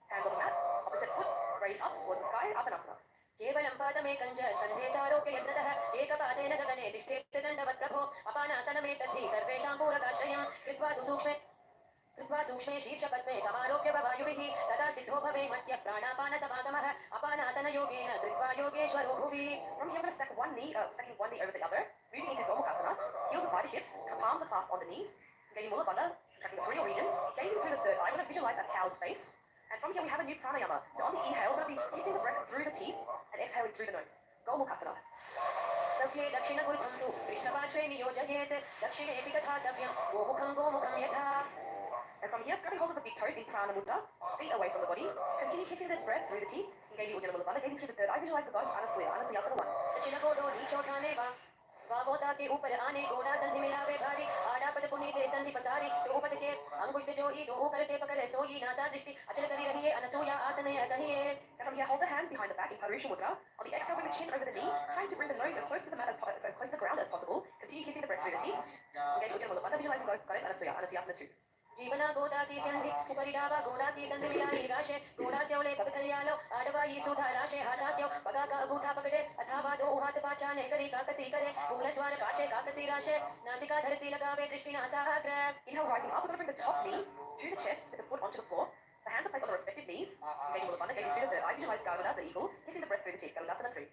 Speaker 2: hands on the mat, opposite foot raised up towards the sky, Apanasana.
Speaker 3: केवलं पादमेकं च स्कन्धे चारोप्य यत्नतः एकपादेन गगने तिष्ठेत दण्डवत् प्रभो अपानासनमेतद्धि सर्वेषां पूरकाश्रयं कृत्वा सूक्ष्मे शीर्षपद्मे समारोप्य वायुभिः तदा सिद्धो भवेन्मत्य प्राणापानसमागमः अपानासनयोगेन कृत्वा योगेश्वरो भुवि.
Speaker 2: From here, we're going to stack one knee over the other, moving into Gomukhasana. Heels are by the hips, palms are clasped on the knees, engaging Mula Bandha, tracking the perineal region, gazing through the third eye. We're going to visualize a cow's face. And from here, we have a new pranayama. So on the inhale, we're going to be hissing the breath through the teeth and exhaling through the nose. Gomukhasana.
Speaker 3: सव्ये दक्षिणगुल्फं तु पृष्ठपार्श्वे नियोजयेत् दक्षिणेऽपि तथा सव्यं गोमुखं यथा.
Speaker 2: And from here, grabbing hold of the big toes in Prana Mudra, feet away from the body, continue hissing the breath through the teeth, engaging Ujjana Mula Bandha, gazing through the third eye. Visualize the goddess Anasuyasana 1.
Speaker 3: दक्षिणकोटो नीचोठाने वामोता के ऊपर आने गोड़ा संधि मिलावे भारी आडापद पुनीते संधि पसारी दो पद के अंगुष्ठ जोई दो करते पकड़े सोई नासा दृष्टि अचल करी रही है अनसूया आसन कहिए.
Speaker 2: And from here, hold the hands behind the back in Purusha Mudra. On the exhale, bring the chin over the knee, trying to bring the nose as close to the mat as close to the ground as possible. Continue hissing the breath through the teeth. Engage Ujjana Mula Bandha, visualizing goddess Anasuyasana 2.
Speaker 3: जीवना गोदा की संधि उपरि डावा गोड़ा की संधि मिलाई राशे गोड़ा से ओले पगथलियालो आडवा ये सुधा राशे हाथा से पगा का अंगूठा पकड़े अथवा दो हाथ पाछाने करी काकसी करे मूलद्वार पाछे काकसी राशे नासिका धरती लगावे दृष्टि नासाग्र.
Speaker 2: Inhale, rising up. We're going to bring the top knee to the chest with the foot onto the floor. The hands are placed on the respective knees. Engaging Mula Bandha, gazing through the third eye. Visualize Garuda, the eagle, hissing the breath through the teeth. Garudaasana 3.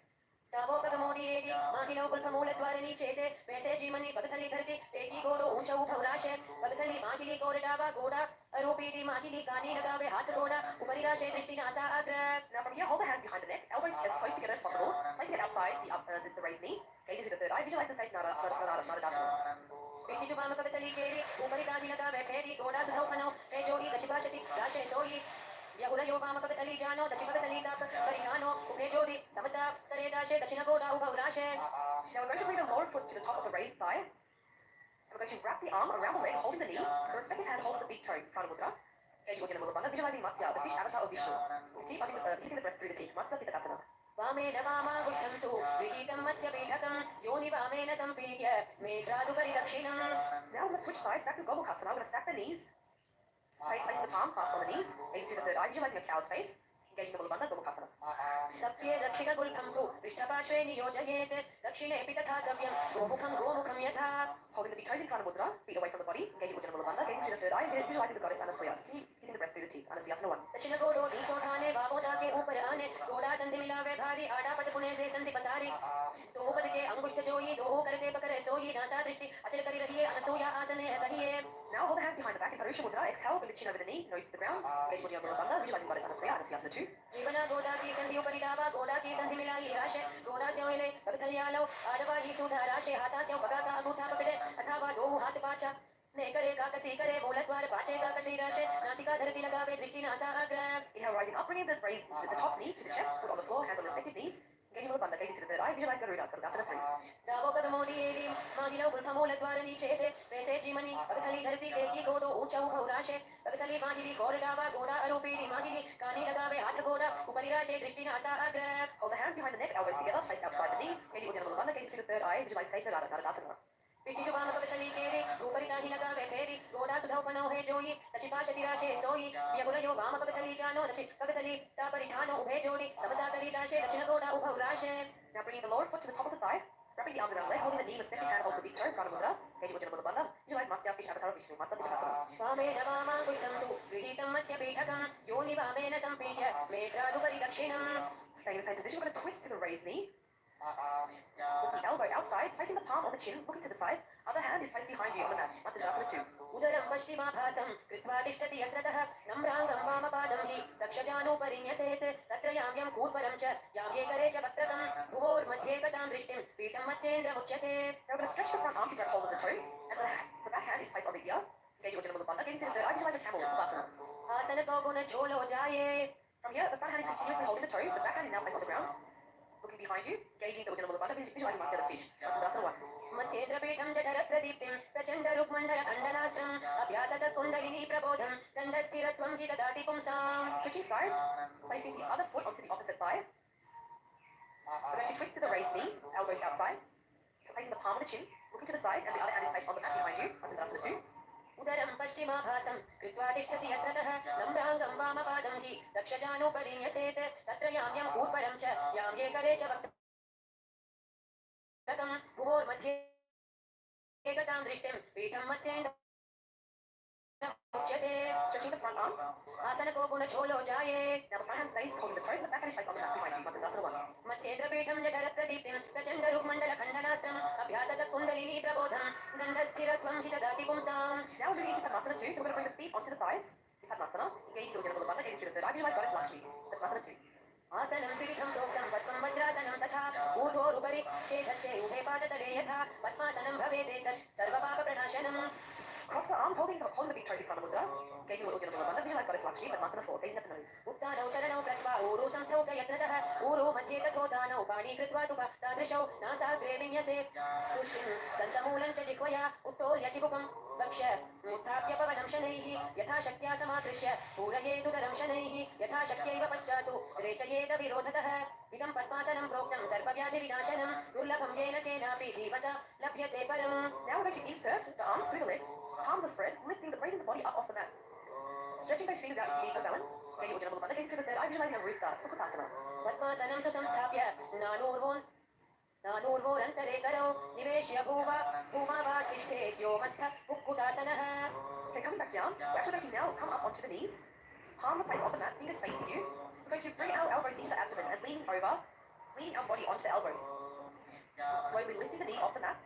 Speaker 3: तावो पगमोडियेदि माहिलो गुल्फमूलद्वार नीचेते वैसे जीमनी पगथली धरती तेकी गोड़ो ऊंचा उभव राशे पगथली माहिली गोड़ डावा गोड़ा आरोपीडी माहिली कानी लगावे हाथ गोड़ा उपरि राशे दृष्टि नासा अग्र.
Speaker 2: Now from here, hold the hands behind the neck, elbows as close together as possible. Place it outside the raised knee, gazing through the third eye. Visualize the stage Naradasana.
Speaker 3: दृष्टि जुबाम पगथली केरी उपरि दादी लगावे फेरी गोड़ा सुधौ फनो हे जोई दचिभाषति राशे सोई यहुरयो वाम पगथली जानो दक्षि पगथली ताप परिधानो उभे जोड़ी समता करे राशे दक्षिण गोड़ा उभव राशे.
Speaker 2: Now we're going to bring the lower foot to the top of the raised thigh. And we're going to wrap the arm around the leg, holding the knee. The respective hand holds the big toe, Prana Mudra. Engage Ujjana Mula Bandha, visualizing Matsya, the fish avatar of Vishnu. Keep hissing the breath through the teeth. Matsya Pitakasana.
Speaker 3: वामेन वामागुष्ठं तु विहितं मत्स्यपीठकं योनि वामेन सम्पीड्य मेघ्रादुपरि दक्षिणम्.
Speaker 2: Now we're going to switch sides back to Gomukhasana. We're going to stack the knees. Placing the palm clasped on the knees, gazing through the third eye, visualizing a cow's face. Engaging the Mula Bandha, Gomukhasana.
Speaker 3: सप्ये दक्षिणगुल्फं तु पृष्ठपार्श्वे नियोजयेत् दक्षिणेऽपि तथा सव्यं गोमुखं यथा.
Speaker 2: Holding the big toes in Prana Mudra, feet away from the body, engaging Ujjana Mula Bandha, gazing through the third eye, visualizing the goddess Anasuya. Keep hissing the breath through the teeth. Anasuyasana 1.
Speaker 3: दक्षिणगोड़ो नीचोठाने वामोता के ऊपर आने गोड़ा संधि मिलावे भारी आडापद पुणे से संधि पसारी दो पद के अंगुष्ठ जोई दो करते पकड़े सोई नासा दृष्टि अचल करी रही है अनसूया आसन कहिए.
Speaker 2: Now hold the hands behind the back in Purusha Mudra. Exhale, bring the chin over the knee, nose to the ground. Engage Ujjana Mula Bandha, visualizing goddess Anasuya, Anasuyasana 2.
Speaker 3: जीवना गोदा की संधि उपरि डावा गोड़ा की संधि मिलाई राशे गोड़ा से ओले पगथलियालो आडवा ये सुधा राशे हाथा से पगा का अंगूठा पकड़े अथवा दो हाथ पाछा ने करे काकसी करे मूलद्वार पाछे काकसी राशे नासिका धरती लगावे दृष्टि नासा अग्र.
Speaker 2: Inhale, rising up, bringing the top knee to the chest, foot on the floor, hands on the respective knees. Engaging Mula Bandha, gazing to the third eye, visualize Garuda, Garudaasana 3.
Speaker 3: तावो पगमोडियेदि माहिलो गुल्फमूलद्वार नीचेते वैसे जीमनी पगथली धरती तेकी गोड़ो ऊंचा उभव राशे पगथली माहिली गोड़ डावा गोड़ा आरोपीडी माहिली कानी लगावे हाथ गोड़ा उपरि राशे दृष्टि नासा अग्र.
Speaker 2: Hold the hands behind the neck, elbows together, placed outside the knee. Engaging Ujjana Mula Bandha, gazing through the third eye, visualize Sesha Naradasana.
Speaker 3: पिष्टि जुबाम पगथली केरी ऊपरि दाढ़ी लगावे फेरी गोड़ा सुधौ फनो हे जोई दचिभाषति राशे सोई यहुरयो वाम पगथली जानो दक्षि पगथली तापरि ठानो उभे जोड़ी समता करी राशे दक्षिण गोड़ा उभव राशे.
Speaker 2: Now bringing the lower foot to the top of the thigh, wrapping the arms around the leg, holding the knee, respective hand holds the big toe, Prana Mudra. Engaging Ujjana Mula Bandha, visualize Matsya, fish avatar of Vishnu. Matsya Pitakasana.
Speaker 3: वामेन वामागुष्ठं तु विहितं मत्स्यपीठकं योनि वामेन सम्पीड्य मेघ्रादुपरि दक्षिणम्.
Speaker 2: Staying in the same position, we're going to twist to the raised knee. With the elbow outside, placing the palm on the chin, looking to the side. Other hand is placed behind you on the mat. Matsya 2.
Speaker 3: उदरं पश्चिमाभासं कृत्वा तिष्ठति यत्रतः नम्राङ्गं वामपादं हि दक्षजानूपरि न्यसेत् तत्र याम्यं कूर्परं च याम्ये करे च वक्त्रकं भुवोर्मध्ये गतां दृष्टिं पीठं मत्स्येन्द्रमुच्यते.
Speaker 2: Now we're going to stretch the front arm to grab hold of the toes, and The back hand is placed on the ear. Engage your Ujjayi Bandha. Gazing to the third eye. Visualize a camel. Uttanasana.
Speaker 3: आसन को गुण झोलो जाए
Speaker 2: From here, the front hand is continuously holding the toes. The back hand is now placed on the ground. Looking behind you, gauging the Ujjayi Bandha. Visualizing Matsya the fish. Matsyendrasana 1.
Speaker 3: मत्स्येन्द्रपीठं जठर प्रदीप्तिं प्रचण्ड रुक्मण्डल खण्डनास्त्रम् अभ्यासत कुण्डलिनी प्रबोधं दण्डस्थिरत्वं हि ददाति पुंसाम्.
Speaker 2: Switching sides, placing the other foot onto the opposite thigh. We're going to twist to the raised knee, elbows outside. Placing the palm on the chin, looking to the side, and the other hand is placed on the mat behind you. Matsyendrasana 2.
Speaker 3: उदरं पश्चिमाभासं कृत्वा तिष्ठति यत्र तः नम्राङ्गं वामपादं हि दक्षजानुपरि न्यसेत् तत्र याम्यं कूर्परं च याम्ये करे च वक्त्रकं भुवोर्मध्ये एकतां दृष्टिं पीठं मत्स्येन्द्रम् उच्यते.
Speaker 2: Stretching the front arm.
Speaker 3: आसन को गुण झोलो जाये
Speaker 2: Now the front hand stays holding the toes, and the back hand is placed on the mat behind you. Matsyendrasana 1.
Speaker 3: मत्स्येन्द्रपीठं जठर प्रदीप्तिं प्रचण्ड रुक्मण्डल खण्डनास्त्रम् अभ्यासत कुण्डलिनी प्रबोधं दण्डस्थिरत्वं हि ददाति पुंसाम्.
Speaker 2: Now we're moving into Padmasana 2, so we're going to bring the feet onto the thighs. Padmasana, engaging the Ujjayi Bandha, gazing through the third eye. Visualize Goddess Lakshmi. Padmasana 2.
Speaker 3: आसनं पीठं सोक्तं पद्मं वज्रासनं तथा ऊर्ध्वोरुपरि चेतस्य उभे पादतले यथा पद्मासनं भवेदेतत् सर्वपापप्रणाशनम्.
Speaker 2: Cross the arms, holding the big toes in front of Mudra. Engaging the Ujjayi Bandha. Visualize Goddess Lakshmi. Padmasana 4, gazing at the nose.
Speaker 3: उत्तानौ चरणौ कृत्वा ऊरु संस्थौ प्रयत्नतः ऊरु मध्ये तथोदानौ पाणी कृत्वा तुक तादृशौ नासाग्रे विन्यसे तुष्टिं दन्तमूलं च जिह्वया उत्तोल्य चिबुकं वक्ष्य उत्थाप्य पवनं शनैः यथा शक्त्या समाकृष्य पूरयेदुदरं शनैः यथा शक्यैव पश्चातु रेचयेद विरोधतः. इदं पद्मासनं प्रोक्तं सर्वव्याधिविनाशनं दुर्लभं येन केनापि धीमता लभ्यते परम्.
Speaker 2: Now we're going to insert the arms through the legs. Palms are spread, raising the body up off the mat. Stretching those fingers out if you need more balance. Engaging Ujjayi Bandha, gazing through the third eye. Visualizing a rooster. Uttanasana.
Speaker 3: पद्मासनं सुसंस्थाप्य नानूर्वोरन्तरे करौ निवेश्य भूमावासिष्ठेत्योमस्थ कुक्कुटासनः.
Speaker 2: Okay, coming back down, we're actually going to now come up onto the knees. Palms are placed on the mat, fingers facing you. We're going to bring our elbows into the abdomen and leaning our body onto the elbows. Slowly lifting the knees off the mat,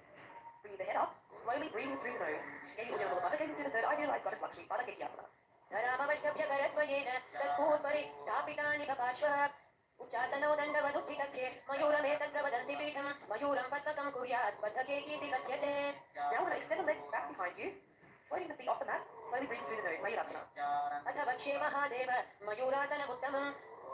Speaker 2: bringing the head up, slowly breathing through the nose. Engaging Ujjayi Bandha, gazing through the third eye. Visualize Goddess Lakshmi. Padakekiyasana.
Speaker 3: धरामवष्टभ्य करद्वयेन तत्पूर्वरि स्थापितानि पार्श्वः उच्चासनौ दण्डवदुत्थितथे मयूरमेतत् प्रवदन्ति पीठं मयूरं पद्मकं कुर्यात् बद्धकेकीति कथ्यते.
Speaker 2: Now we're going to extend the legs back behind you, floating the feet off the mat, slowly breathing through the nose. Mayurasana.
Speaker 3: अथ वक्ष्ये महादेव मयूरासनमुत्तमं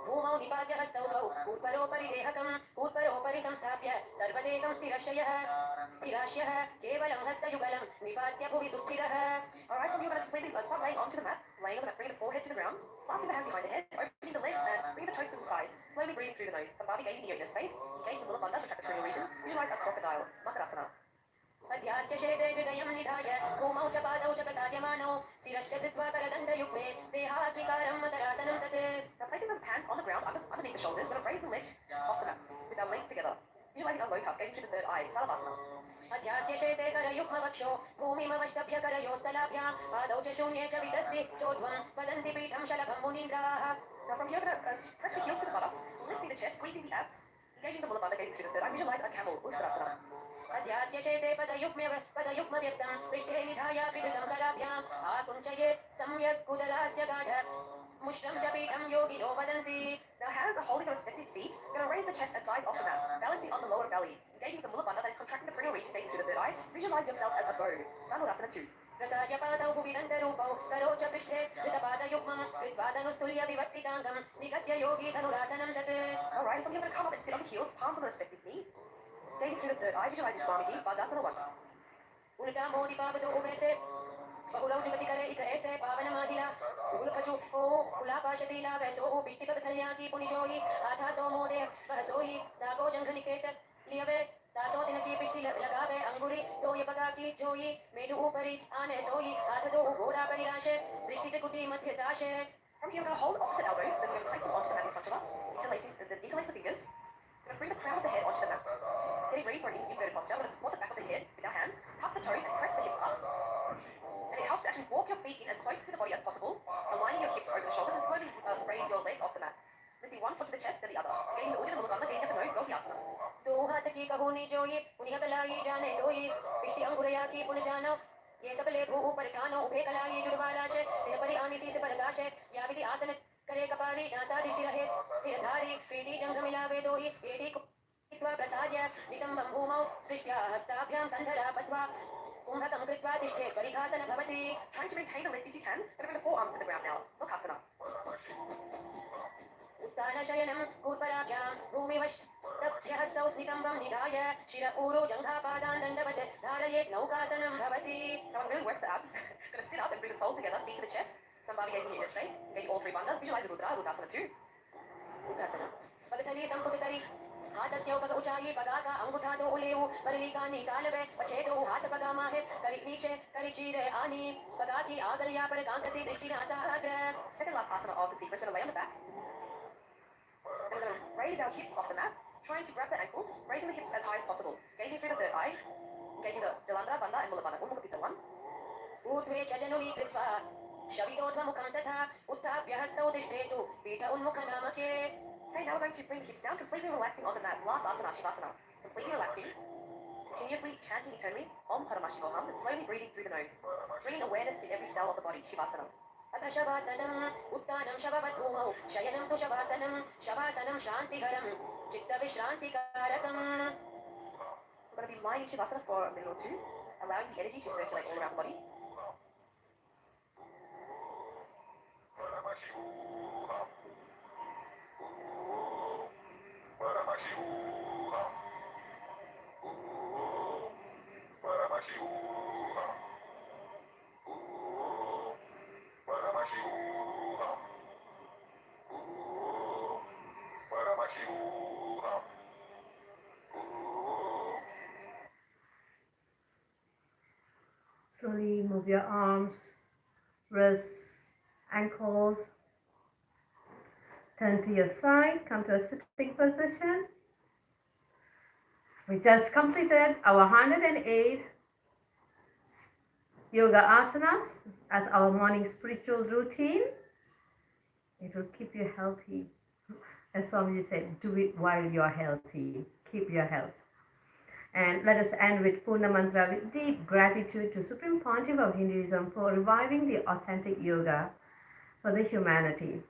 Speaker 3: भूमौ निपात्य हस्तौ द्वौ ऊर्परोपरि देहकं ऊर्परोपरि संस्थाप्य सर्वदेकं स्थिराश्यः केवलं हस्तयुगलं निपात्य भुवि सुस्थिरः.
Speaker 2: Alright, from here we're going to completely start laying onto the mat, laying on the mat, bringing the forehead to the ground, passing the hand behind the head, opening the legs and bringing the toes to the sides, slowly breathing through the nose. Sambhavi, gazing in your inner space, engage the Mula Bandha, contract the cranial region, visualize a crocodile. Makarasana.
Speaker 3: अध्यास्य शेते हृदयं निधाय भूमौ च पादौ च प्रसार्यमाणौ शिरश्च धृत्वा करदण्डयुग्मे देहात्विकारं मकरासनं तत्.
Speaker 2: Now placing the hands on the ground underneath the shoulders, we're going to raise the legs off the mat with our legs together. Visualizing a lotus, gazing through the third eye. Salavasana.
Speaker 3: अध्यास्य शेते करयुग्मवक्षो भूमिमवष्टभ्य करयोस्तलाभ्यां पादौ च शून्ये च विदस्ति चोर्ध्वं वदन्ति पीठं शलभं मुनीन्द्राः.
Speaker 2: Now from here we're going to press the heels to the buttocks, lifting the chest, squeezing the abs, engaging the Mula Bandha, gazing through the third eye. Visualize a camel. Ustrasana.
Speaker 3: अध्यास्य शेते पदयुग्मव्यस्तं पृष्ठे निधाय विधृतं कराभ्याम् आकुञ्चयेत् सम्यक् उदरास्य गाढ मुष्टं च पीठं योगिनो वदन्ति.
Speaker 2: Now hands are holding the respective feet. We're going to raise the chest and thighs off the mat, balancing on the lower belly, engaging the Mula Bandha, that is contracting the cranial region, gazing through the third eye. Visualize yourself as a bow. Dhanurasana 2.
Speaker 3: प्रसार्य पादौ भुविदन्तरूपौ करौ च पृष्ठे धृतपादयुग्मं कृत्वा धनुस्तुल्य विवर्तिताङ्गं निगत्य योगी धनुरासनं तत्.
Speaker 2: Alright, from here we're going to come up and sit on the heels, palms on the respective knee, gazing through the third eye, visualizing Swamiji, Padasana 1.
Speaker 3: उल्टा मोड़ी पावतो उभे से बहुलौ जुगति करे इक ऐसे पावन माहिला उल खचु ओ खुला पाशतीला वैसो ओ पिष्टिपद थलिया की पुनिजोई आधा सो मोड़े बहसोई दागो जंघ निकेट लियवे दासो दिन की पिष्टि लगावे अंगुरी तो ये पगा की जोई मेडु ऊपरी आने सोई हाथ दो घोड़ा परिराशे दृष्टि कुटी मध्य दाशे.
Speaker 2: From here we're going to hold opposite elbows, then we're going to place them onto the mat in front of us, interlace the fingers. We're going to bring the crown of the head onto the mat. Getting ready for an inverted posture, we're going to support the back of the head with our hands, tuck the toes and press the hips up. And it helps to actually walk your feet in as close to the body as possible, aligning your hips over the shoulders and slowly raise your legs off the mat. Lifting one foot to the chest, then the other. Getting the Ujjayi Mula Bandha, gazing at the nose, Gohyasana.
Speaker 3: दो हाथ की कहोनी जोई उन्हीं कलाई जाने दोई पिष्टि अंगुरया की पुन जानो ये सकले भू ऊपर ठानो उभे कलाई जुड़वाराशे तिल परि आनिसी से परदाशे या विधि आसन करे कपाली नासा दृष्टि रहे स्थिरधारी पीठी जंघ मिलावे दोही एडी कुत्वा प्रसाद्य नितंबं भूमौ सृष्ट्या हस्ताभ्यां कंधरा पद्वा कुम्भकं कृत्वा तिष्ठेत् परिघासन भवति.
Speaker 2: Trying to maintain the legs if you can. Gonna bring the forearms to the ground now. Mukasana.
Speaker 3: उत्तानशयनं कूर्पराभ्यां भूमिवष्टभ्यहस्तौ नितम्बं निधाय शिर ऊरो जङ्घापादान् दण्डवत् धारयेत् नौकासनं भवति.
Speaker 2: Someone really works the abs. Gonna sit up and bring the soles together, feet to the chest. Somebody gazing in your space. Get all three bandhas. Visualize Rudra, Rudasana too.
Speaker 3: उत्तासनं पगथली सम्पुटतरि हाथस्योपग ऊंचाई पगाका अंगूठा दो उलेऊ परली कानी कालवे पछेदो हाथ पगा माहे करी नीचे करी चीरे आनी पगा की आगलिया पर कांकसी दृष्टि नासाग्र.
Speaker 2: Second last asana of the sequence. We're gonna lay on the back. And we're gonna raise our hips off the mat, trying to grab the ankles, raising the hips as high as possible. Gazing through the third eye, engaging the Jalandhara, Bandha and Muladhara. Ummukapita 1.
Speaker 3: ऊर्ध्वे च जनुनी कृत्वा शवितोर्ध्वमुखं तथा उत्थाप्य हस्तौ तिष्ठेतु पीठ उन्मुखनामके.
Speaker 2: Okay, now we're going to bring the hips down, completely relaxing on the mat. Last asana, Shavasana. Completely relaxing. Continuously chanting eternally Om Paramashivoham and slowly breathing through the nose. Bringing awareness to every cell of the body, Shavasana.
Speaker 3: अथ शवासनम् उत्तानं शववत् भूमौ शयनं तु शवासनं शवासनं शान्तिकरं चित्तविश्रान्तिकारकम्.
Speaker 2: We're going to be lying in Shavasana for a minute or two, allowing the energy to circulate all around the body.
Speaker 1: Slowly move your arms, wrists, ankles. Turn to your side, come to a sitting position. We just completed our 108 yoga asanas as our morning spiritual routine. It will keep you healthy. As Swamiji said, do it while you're healthy. Keep your health. And let us end with Purna Mantra with deep gratitude to Supreme Pontiff of Hinduism for reviving the authentic yoga for the humanity.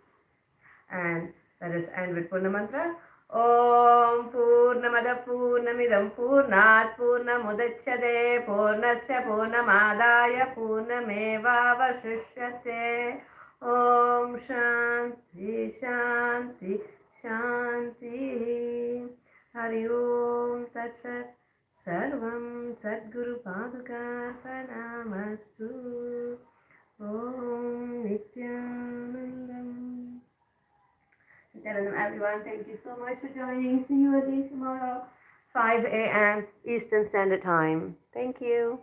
Speaker 1: And let us end with Purna Mantra. Om Purnamada Purnamidam Purnat Purnamudachyate Purnasya Purnamadaya Purnameva Vashishyate. Om Shanti Shanti Shanti. Hari Om Tat Sat. Sarvam Sadguru Padukarpanamastu. Om Nithyanandam. Nithyanandam, everyone. Thank you so much for joining. See you again tomorrow, 5 a.m. Eastern Standard Time. Thank you.